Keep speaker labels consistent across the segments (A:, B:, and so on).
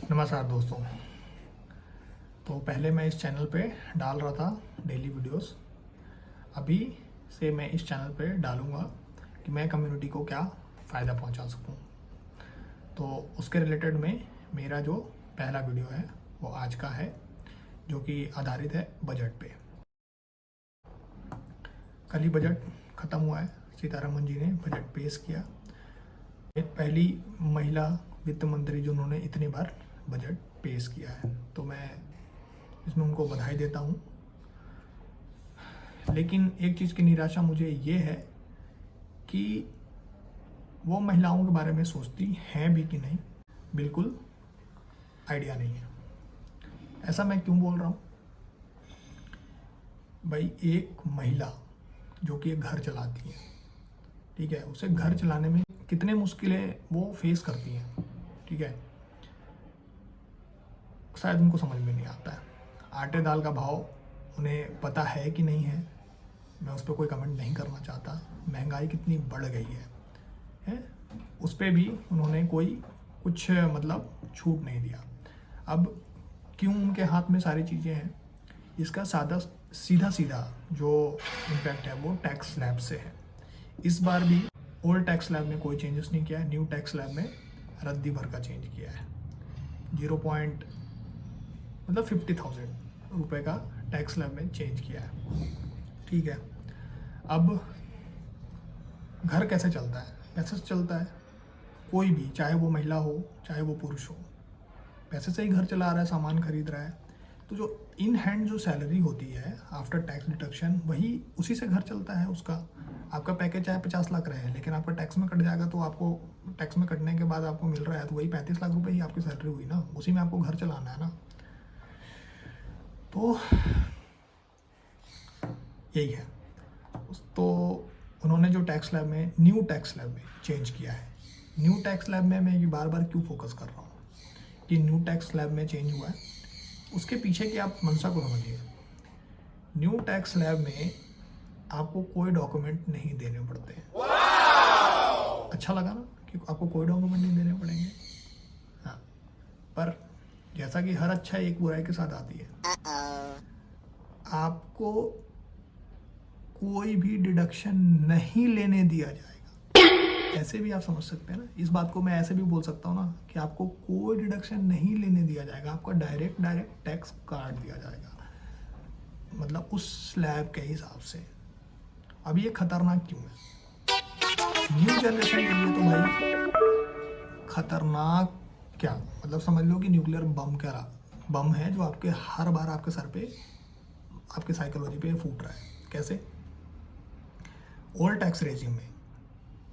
A: नमस्कार दोस्तों। तो पहले मैं इस चैनल पे डाल रहा था डेली वीडियोस। अभी से मैं इस चैनल पे डालूँगा कि मैं कम्युनिटी को क्या फ़ायदा पहुंचा सकूं। तो उसके रिलेटेड में मेरा जो पहला वीडियो है वो आज का है, जो कि आधारित है बजट पे। कल ही बजट ख़त्म हुआ है, सीतारमन जी ने बजट पेश किया। एक पहली महिला वित्त मंत्री जिन्होंने इतनी बार बजट पेश किया है, तो मैं इसमें उनको बधाई देता हूँ। लेकिन एक चीज़ की निराशा मुझे ये है कि वो महिलाओं के बारे में सोचती हैं भी कि नहीं, बिल्कुल आइडिया नहीं है। ऐसा मैं क्यों बोल रहा हूँ भाई? एक महिला जो कि एक घर चलाती है, ठीक है, उसे घर चलाने में कितने मुश्किलें वो फेस करती हैं, ठीक है, शायद उनको समझ में नहीं आता है। आटे दाल का भाव उन्हें पता है कि नहीं है, मैं उस पर कोई कमेंट नहीं करना चाहता। महंगाई कितनी बढ़ गई है उस पर भी उन्होंने कोई कुछ मतलब छूट नहीं दिया। अब क्यों उनके हाथ में सारी चीज़ें हैं? इसका सीधा सीधा जो इम्पैक्ट है वो टैक्स स्लैब से है। इस बार भी ओल्ड टैक्स स्लैब में कोई चेंजेस नहीं किया है, न्यू टैक्स स्लैब में रद्दी भर का चेंज किया है। 0 पॉइंट मतलब 50,000 रुपये का टैक्स स्लैब में चेंज किया है, ठीक है। अब घर कैसे चलता है? पैसे से चलता है। कोई भी, चाहे वो महिला हो चाहे वो पुरुष हो, पैसे से ही घर चला रहा है, सामान खरीद रहा है। तो जो इन हैंड जो सैलरी होती है आफ्टर टैक्स डिडक्शन, वही उसी से घर चलता है उसका। आपका पैकेज चाहे 50 लाख रहे, लेकिन आपका टैक्स में कट जाएगा, तो आपको टैक्स में कटने के बाद आपको मिल रहा है तो वही 35 लाख रुपए ही आपकी सैलरी हुई ना, उसी में आपको घर चलाना है ना। तो यही है। तो उन्होंने जो टैक्स स्लैब में, न्यू टैक्स स्लैब में चेंज किया है। न्यू टैक्स स्लैब में मैं ये बार बार क्यों फोकस कर रहा हूँ कि न्यू टैक्स स्लैब में चेंज हुआ है, उसके पीछे की आप मंशा को समझिए। न्यू टैक्स स्लैब में आपको कोई डॉक्यूमेंट नहीं देने पड़ते हैं। अच्छा लगा ना कि आपको कोई डॉक्यूमेंट नहीं देने पड़ेंगे। हाँ, पर जैसा कि हर अच्छा एक बुराई के साथ आती है, आपको कोई भी डिडक्शन नहीं लेने दिया जाएगा। ऐसे भी आप समझ सकते हैं ना, इस बात को मैं ऐसे भी बोल सकता हूँ ना कि आपको कोई डिडक्शन नहीं लेने दिया जाएगा, आपका डायरेक्ट टैक्स काट दिया जाएगा, मतलब उस स्लैब के हिसाब से। अब ये खतरनाक क्यों है न्यू जनरेशन के लिए? तो भाई खतरनाक क्या, मतलब समझ लो कि न्यूक्लियर बम क्या रहा, बम है जो आपके हर बार आपके सर पे, आपके साइकोलॉजी पे फूट रहा है। कैसे? ओल्ड टैक्स रेजिम में,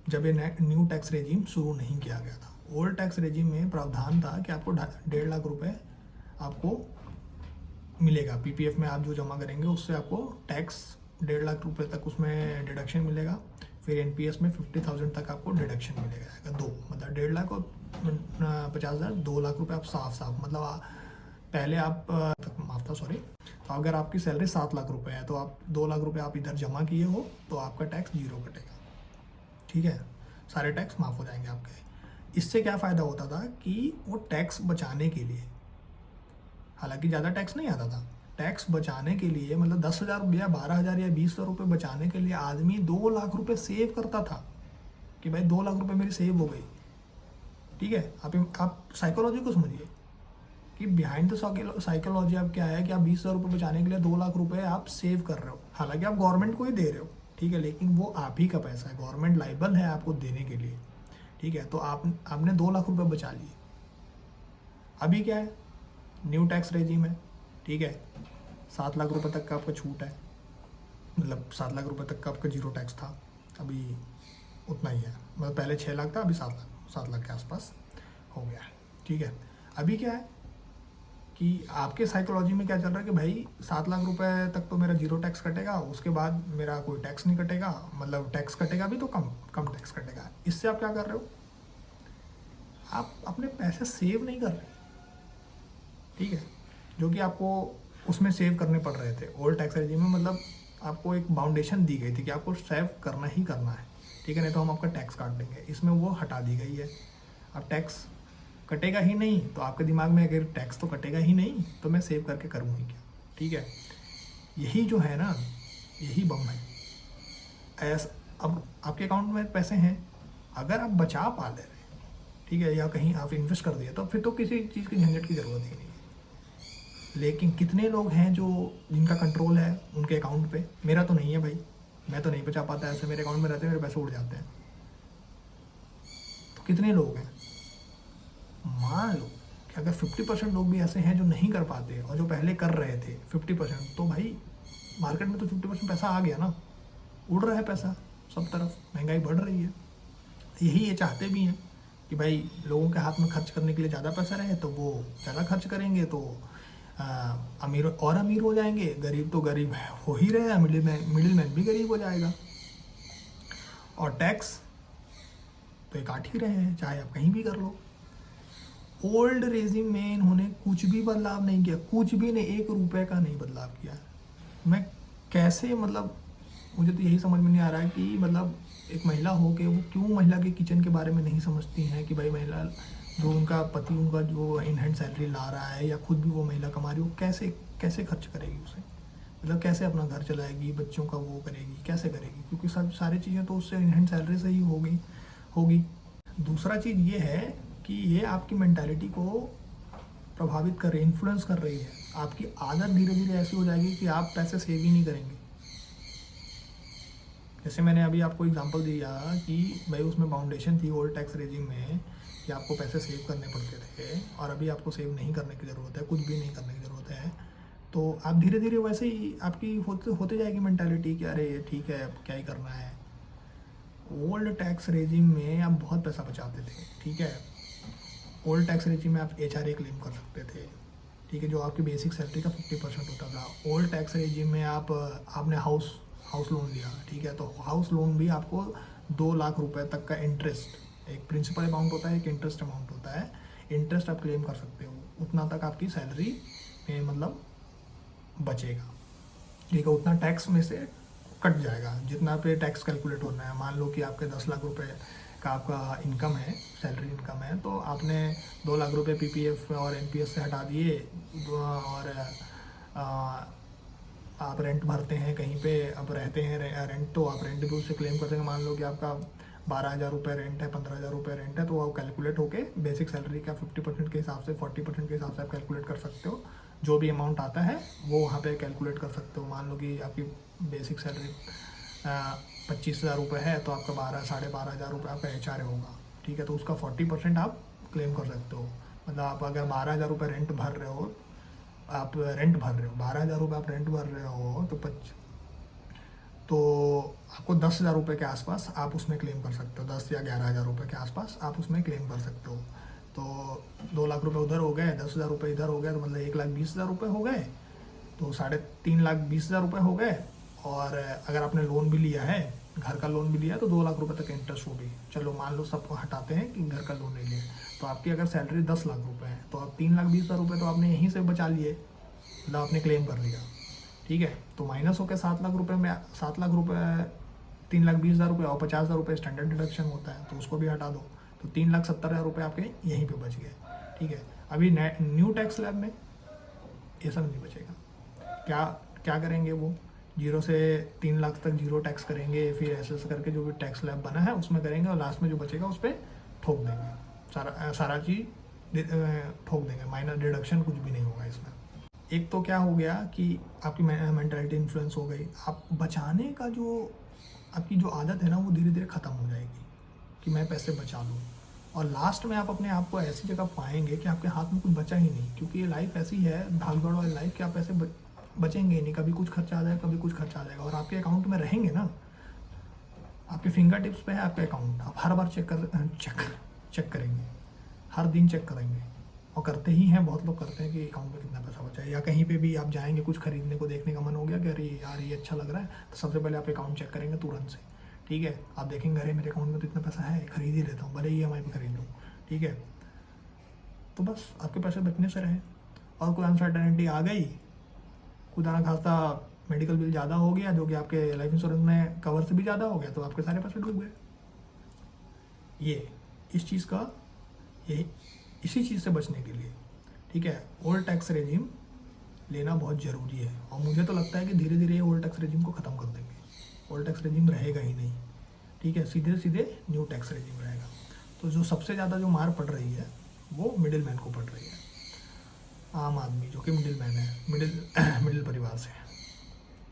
A: जब ये न्यू टैक्स रेजिम शुरू नहीं किया गया था, ओल्ड टैक्स रेजिम में प्रावधान था कि आपको 1.5 लाख रुपए आपको मिलेगा। पीपीएफ में आप जो जमा करेंगे उससे आपको टैक्स 1.5 लाख रुपए तक उसमें डिडक्शन मिलेगा। फिर एनपीएस में 50,000 तक आपको डिडक्शन मिलेगा। दो मतलब 1.5 लाख और 50,000, 2 लाख रुपए आप साफ मतलब पहले आप माफ था, सॉरी। तो अगर आपकी सैलरी 7 लाख रुपए है तो आप 2 लाख रुपए आप इधर जमा किए हो तो आपका टैक्स 0 कटेगा, ठीक है, सारे टैक्स माफ़ हो जाएंगे आपके। इससे क्या फ़ायदा होता था कि वो टैक्स बचाने के लिए, हालांकि ज़्यादा टैक्स नहीं आता था, टैक्स बचाने के लिए मतलब 10,000 या 12,000 या 20,000 रुपये बचाने के लिए आदमी 2 लाख रुपए सेव करता था कि भाई 2 लाख रुपए मेरी सेव हो गई, ठीक है। आप साइकोलॉजी को समझिए कि बिहाइंड द साइकोलॉजी आप क्या है कि आप 20,000 रुपये बचाने के लिए 2 लाख रुपए आप सेव कर रहे हो। हालांकि आप गवर्नमेंट को ही दे रहे हो, ठीक है, लेकिन वो आप ही का पैसा है, गवर्नमेंट लाइबल है आपको देने के लिए, ठीक है। तो आपने 2 लाख रुपए बचा लिए। अभी क्या है, न्यू टैक्स रेजिम है, ठीक है, 7 लाख रुपए तक का आपका छूट है, मतलब 7 लाख रुपए तक का आपका 0 टैक्स था, अभी उतना ही है, मतलब पहले 6 लाख था, अभी 7 लाख के आसपास हो गया है, ठीक है। अभी क्या है कि आपके साइकोलॉजी में क्या चल रहा है कि भाई 7 लाख रुपए तक तो मेरा 0 टैक्स कटेगा, उसके बाद मेरा कोई टैक्स नहीं कटेगा, मतलब टैक्स कटेगा भी तो कम टैक्स कटेगा। इससे आप क्या कर रहे हो, आप अपने पैसे सेव नहीं कर रहे, ठीक है, जो कि आपको उसमें सेव करने पड़ रहे थे ओल्ड टैक्स रेजिम में। मतलब आपको एक बाउंडेशन दी गई थी कि आपको सेव करना ही करना है, ठीक है, नहीं तो हम आपका टैक्स काट देंगे। इसमें वो हटा दी गई है। अब टैक्स कटेगा ही नहीं, तो आपके दिमाग में अगर टैक्स तो कटेगा ही नहीं तो मैं सेव करके करूँ ही क्या। ठीक है, यही जो है ना, यही बम है। अब आपके अकाउंट में पैसे हैं, अगर आप बचा पा ले रहे हैं, ठीक है, या कहीं आप इन्वेस्ट कर दिए, तो फिर तो किसी चीज़ की झंझट की ज़रूरत ही नहीं है। लेकिन कितने लोग हैं जो जिनका कंट्रोल है उनके अकाउंट पे? मेरा तो नहीं है भाई, मैं तो नहीं बचा पाता, ऐसे मेरे अकाउंट में रहते हैं, मेरे पैसे उड़ जाते हैं। तो कितने लोग हैं? मान लो कि अगर 50% लोग भी ऐसे हैं जो नहीं कर पाते और जो पहले कर रहे थे 50%, तो भाई मार्केट में तो 50% पैसा आ गया ना, उड़ रहा है पैसा सब तरफ, महंगाई बढ़ रही है। यही ये चाहते भी हैं कि भाई लोगों के हाथ में खर्च करने के लिए ज़्यादा पैसा रहे, तो वो ज़्यादा खर्च करेंगे, तो अमीर और अमीर हो जाएंगे, गरीब तो गरीब हो ही रहे हैं, मिडिल मैन भी गरीब हो जाएगा। और टैक्स तो ये काट ही रहे हैं, चाहे आप कहीं भी कर लो। ओल्ड रेजिम में इन्होंने कुछ भी बदलाव नहीं किया, कुछ भी नहीं, 1 रुपए का नहीं बदलाव किया। मैं कैसे, मतलब मुझे तो यही समझ में नहीं आ रहा है कि मतलब एक महिला हो के वो क्यों महिला के किचन के बारे में नहीं समझती हैं कि भाई महिला जो उनका पति उनका जो इन हैंड सैलरी ला रहा है या खुद भी वो महिला कमा रही हो, कैसे कैसे खर्च करेगी उसे, मतलब कैसे अपना घर चलाएगी, बच्चों का वो करेगी, कैसे करेगी, क्योंकि सब सारी चीज़ें तो उससे इन हैंड सैलरी से ही होगी। दूसरा चीज़ ये है कि ये आपकी मेंटालिटी को प्रभावित कर रही है, इन्फ्लुएंस कर रही है। आपकी आदत धीरे धीरे ऐसी हो जाएगी कि आप पैसे सेव ही नहीं करेंगे। जैसे मैंने अभी आपको एग्जांपल दिया कि भाई उसमें बाउंडेशन थी ओल्ड टैक्स रेजिम में कि आपको पैसे सेव करने पड़ते थे, और अभी आपको सेव नहीं करने की ज़रूरत है, कुछ भी नहीं करने की ज़रूरत है। तो आप धीरे धीरे वैसे ही आपकी होते जाएगी मेंटालिटी कि अरे ठीक है अब क्या ही करना है। ओल्ड टैक्स रेजिम में आप बहुत पैसा बचाते थे, ठीक है, ओल्ड टैक्स रेजिम में आप HRA क्लेम कर सकते थे, ठीक है, जो आपकी बेसिक सैलरी का 50% होता था। ओल्ड टैक्स रेजिम में आपने हाउस लोन लिया, ठीक है, तो हाउस लोन भी आपको 2 लाख रुपए तक का इंटरेस्ट, एक प्रिंसिपल अमाउंट होता है, एक इंटरेस्ट अमाउंट होता है, इंटरेस्ट आप क्लेम कर सकते हो, उतना तक आपकी सैलरी में मतलब बचेगा, ठीक है, उतना टैक्स में से कट जाएगा जितना पे टैक्स कैलकुलेट होना है। मान लो कि आपके 10 लाख रुपए का आपका इनकम है, सैलरी इनकम है, तो आपने 2 लाख रुपए PPF और NPS से हटा दिए, और आप रेंट भरते हैं कहीं पे, अब रहते हैं रेंट, तो आप रेंट भी उससे क्लेम कर सकेंगे। मान लो कि आपका 12,000 रुपये रेंट है, 15,000 रुपये रेंट है, तो वो कैलकुलेट होके बेसिक सैलरी का 50% के हिसाब से 40% के हिसाब से आप कैलकुलेट कर सकते हो, जो भी अमाउंट आता है वो वहाँ पे कैलकुलेट कर सकते हो। मान लो कि आपकी बेसिक सैलरी 25,000 रुपये है, तो आपका 12,500 रुपये आपका HRA होगा, ठीक है, तो उसका 40% आप क्लेम कर सकते हो। मतलब आप अगर 12,000 रुपये रेंट भर रहे हो, 12,000 रुपये आप रेंट भर रहे हो, तो आपको 10,000 रुपये के आसपास आप उसमें क्लेम कर सकते हो, 10 या 11,000 रुपये के आसपास आप उसमें क्लेम कर सकते हो। तो 2 लाख रुपये उधर हो गए, 10,000 रुपये इधर हो गए, तो मतलब 1,20,000 रुपये हो गए, तो 3,20,000 रुपये हो गए। और अगर आपने लोन भी लिया है, घर का लोन भी लिया, तो 2 लाख रुपये तक इंटरेस्ट होगी। चलो मान लो सबको हटाते हैं कि घर का लोन नहीं लिया, तो आपकी अगर सैलरी 10 लाख रुपये है, तो आप 3,20,000 रुपये तो आपने यहीं से बचा लिए, मतलब आपने क्लेम कर लिया, ठीक है। तो माइनस होकर 7 लाख रुपये में 7 लाख रुपये 3,20,000 रुपये और 50,000 रुपये स्टैंडर्ड डिडक्शन होता है, तो उसको भी हटा दो, तो 3,70,000 रुपये आपके यहीं पे बच गए, ठीक है। अभी न्यू टैक्स स्लैब में ये सब नहीं बचेगा। क्या करेंगे वो? 0 से 3 लाख तक 0 टैक्स करेंगे, फिर ऐसे करके जो भी टैक्स स्लैब बना है उसमें करेंगे, और लास्ट में जो बचेगा उस पर ठोक देंगे, सारा चीज़ ठोक देंगे, माइनर डिडक्शन कुछ भी नहीं होगा इसमें। एक तो क्या हो गया कि आपकी मेंटालिटी इन्फ्लुएंस हो गई, आप बचाने का जो आपकी जो आदत है ना वो धीरे धीरे ख़त्म हो जाएगी कि मैं पैसे बचा लूँ, और लास्ट में आप अपने आप को ऐसी जगह पाएंगे कि आपके हाथ में कुछ बचा ही नहीं, क्योंकि ये लाइफ ऐसी है, भागदौड़ वाली लाइफ, कि आप पैसे बचेंगे नहीं, कभी कुछ खर्चा आ जाएगा, कभी कुछ खर्चा आ जाएगा, और आपके अकाउंट में रहेंगे ना, आपके फिंगर टिप्स पे है आपका अकाउंट, आप हर बार चेक करेंगे, हर दिन चेक करेंगे, और करते ही हैं, बहुत लोग करते हैं कि अकाउंट में कितना पैसा बचा है। या कहीं पे भी आप जाएंगे, कुछ खरीदने को देखने का मन हो गया कि अरे यार ये अच्छा लग रहा है, तो सबसे पहले आप अकाउंट चेक करेंगे तुरंत से, ठीक है। आप देखेंगे अरे मेरे अकाउंट में तो इतना पैसा है, खरीद ही लेता हूँ, भले EMI पे खरीद लूँ, ठीक है। तो बस आपके पैसे बचने से रहे, और कोई अनसर्टेनिटी आ गई, खुदा ना खास्ता मेडिकल बिल ज़्यादा हो गया, जो कि आपके लाइफ इंश्योरेंस में कवर से भी ज़्यादा हो गया, तो आपके सारे पैसे डूब गए। ये इस चीज़ का यही इसी चीज़ से बचने के लिए, ठीक है, ओल्ड टैक्स रेजिम लेना बहुत ज़रूरी है। और मुझे तो लगता है कि धीरे धीरे ये ओल्ड टैक्स रेजिम को ख़त्म कर देंगे, ओल्ड टैक्स रेजिम रहेगा ही नहीं, ठीक है, सीधे सीधे न्यू टैक्स रेजिम रहेगा। तो जो सबसे ज़्यादा जो मार पड़ रही है वो मिडिल मैन को पड़ रही है, आम आदमी जो कि मिडिल मैन है, मिडिल परिवार से,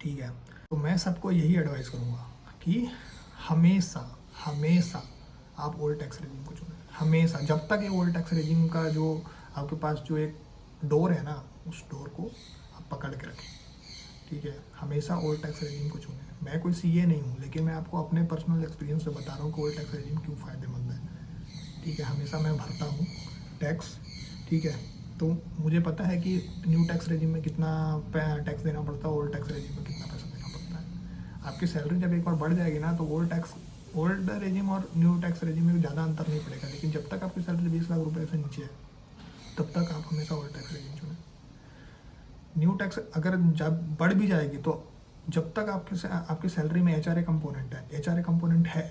A: ठीक है। तो मैं सबको यही एडवाइस करूँगा कि हमेशा हमेशा आप ओल्ड टैक्स रेजिम को चुनें, हमेशा, जब तक ये ओल्ड टैक्स रेजिम का जो आपके पास जो एक डोर है ना, उस डोर को आप पकड़ के रखें, ठीक है। हमेशा ओल्ड टैक्स रेजिम को चुनें। मैं कोई सीए नहीं हूँ, लेकिन मैं आपको अपने पर्सनल एक्सपीरियंस से बता रहा हूँ कि ओल्ड टैक्स रेजिम क्यों फ़ायदेमंद है, ठीक है। हमेशा मैं भरता हूँ टैक्स, ठीक है, तो मुझे पता है कि न्यू टैक्स रेजिम में कितना टैक्स देना पड़ता है, ओल्ड टैक्स रेजिम में कितना पैसा देना पड़ता है। आपकी सैलरी जब एक बार बढ़ जाएगी ना, तो ओल्ड रेजिम और न्यू टैक्स रेजिम में ज़्यादा अंतर नहीं पड़ेगा, लेकिन जब तक आपकी सैलरी 20 लाख रुपए से नीचे है, तब तक आप हमेशा ओल्ड टैक्स रेजिम चुनें। न्यू टैक्स अगर जब बढ़ भी जाएगी, तो जब तक आपकी सैलरी में एचआरए कंपोनेंट है,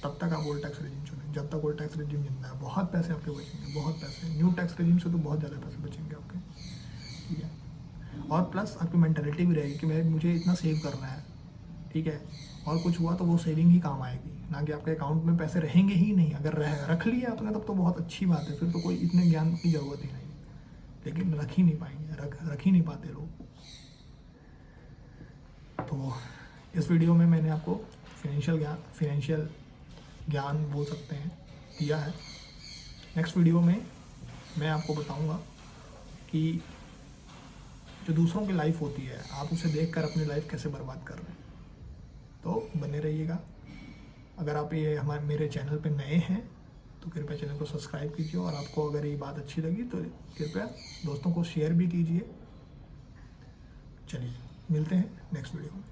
A: तब तक आप ओल्ड टैक्स रेजिम चुनें, जब तक ओल्ड टैक्स रेजिम जिंदा है। बहुत पैसे आपके बचेंगे, बहुत पैसे। न्यू टैक्स रेजिम से तो बहुत ज़्यादा पैसे बचेंगे आपके, ठीक है। और प्लस आपकी मेंटालिटी भी रहेगी कि मुझे इतना सेव करना है, ठीक है, और कुछ हुआ तो वो सेविंग ही काम आएगी, ना कि आपके अकाउंट में पैसे रहेंगे ही नहीं। अगर रख लिए आपने तब तो बहुत अच्छी बात है, फिर तो कोई इतने ज्ञान की ज़रूरत ही नहीं, लेकिन रख ही नहीं पाएंगे, रख ही नहीं पाते लोग। तो इस वीडियो में मैंने आपको फिनेंशियल ज्ञान बोल सकते हैं दिया है। नेक्स्ट वीडियो में मैं आपको बताऊंगा कि जो दूसरों की लाइफ होती है, आप उसे देखकर अपनी लाइफ कैसे बर्बाद कर रहे हैं। तो बने रहिएगा। अगर आप मेरे चैनल पे नए हैं तो कृपया चैनल को सब्सक्राइब कीजिए, और आपको अगर ये बात अच्छी लगी तो कृपया दोस्तों को शेयर भी कीजिए। चलिए मिलते हैं नेक्स्ट वीडियो में।